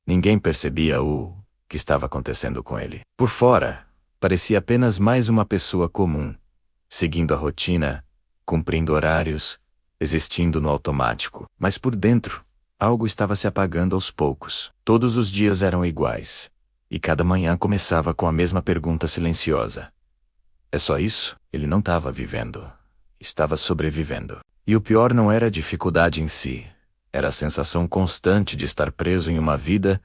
Ninguém percebia o que estava acontecendo com ele. Por fora, parecia apenas mais uma pessoa comum, seguindo a rotina, cumprindo horários, existindo no automático. Mas por dentro, algo estava se apagando aos poucos. Todos os dias eram iguais, e cada manhã começava com a mesma pergunta silenciosa. É só isso? Ele não estava vivendo. Estava sobrevivendo. E o pior não era a dificuldade em si. Era a sensação constante de estar preso em uma vida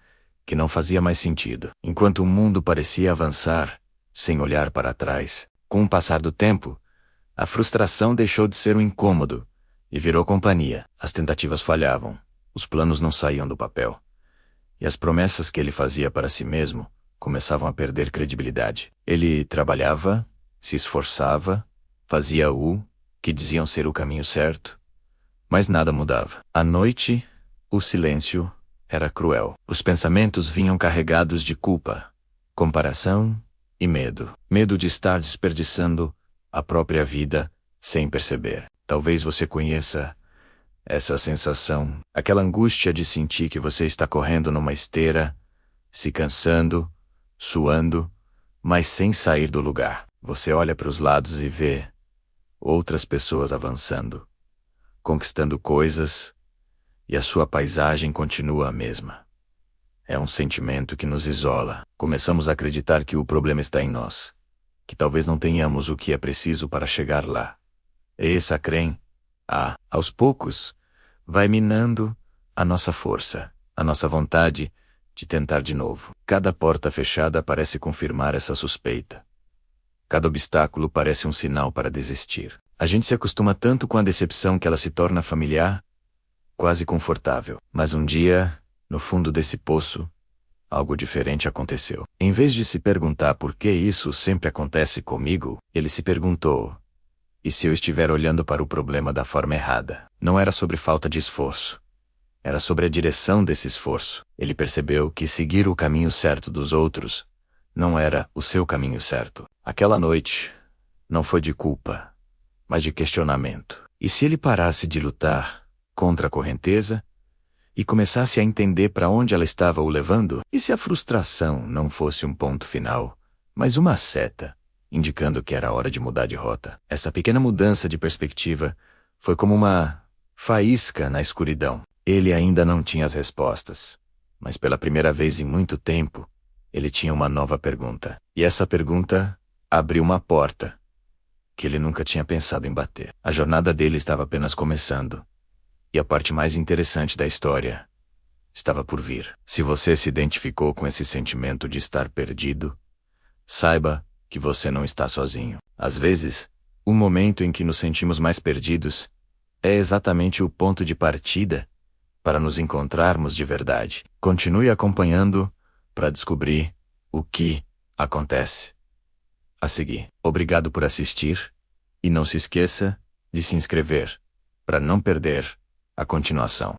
que não fazia mais sentido. Enquanto o mundo parecia avançar, sem olhar para trás, com o passar do tempo, a frustração deixou de ser um incômodo e virou companhia. As tentativas falhavam, os planos não saíam do papel. E as promessas que ele fazia para si mesmo começavam a perder credibilidade. Ele trabalhava, se esforçava, fazia o que diziam ser o caminho certo, mas nada mudava. À noite, o silêncio era cruel. Os pensamentos vinham carregados de culpa, comparação e medo. Medo de estar desperdiçando a própria vida sem perceber. Talvez você conheça essa sensação, aquela angústia de sentir que você está correndo numa esteira, se cansando, suando, mas sem sair do lugar. Você olha para os lados e vê outras pessoas avançando, conquistando coisas, e a sua paisagem continua a mesma. É um sentimento que nos isola. Começamos a acreditar que o problema está em nós, que talvez não tenhamos o que é preciso para chegar lá. E essa aos poucos, vai minando a nossa força, a nossa vontade de tentar de novo. Cada porta fechada parece confirmar essa suspeita. Cada obstáculo parece um sinal para desistir. A gente se acostuma tanto com a decepção que ela se torna familiar, quase confortável. Mas um dia, no fundo desse poço, algo diferente aconteceu. Em vez de se perguntar por que isso sempre acontece comigo, ele se perguntou: e se eu estiver olhando para o problema da forma errada? Não era sobre falta de esforço. Era sobre a direção desse esforço. Ele percebeu que seguir o caminho certo dos outros não era o seu caminho certo. Aquela noite não foi de culpa, mas de questionamento. E se ele parasse de lutar contra a correnteza e começasse a entender para onde ela estava o levando? E se a frustração não fosse um ponto final, mas uma seta, indicando que era hora de mudar de rota? Essa pequena mudança de perspectiva foi como uma faísca na escuridão. Ele ainda não tinha as respostas, mas pela primeira vez em muito tempo, ele tinha uma nova pergunta. E essa pergunta abriu uma porta que ele nunca tinha pensado em bater. A jornada dele estava apenas começando, e a parte mais interessante da história estava por vir. Se você se identificou com esse sentimento de estar perdido, saiba que você não está sozinho. Às vezes, o momento em que nos sentimos mais perdidos é exatamente o ponto de partida para nos encontrarmos de verdade. Continue acompanhando para descobrir o que acontece a seguir. Obrigado por assistir e não se esqueça de se inscrever para não perder a continuação.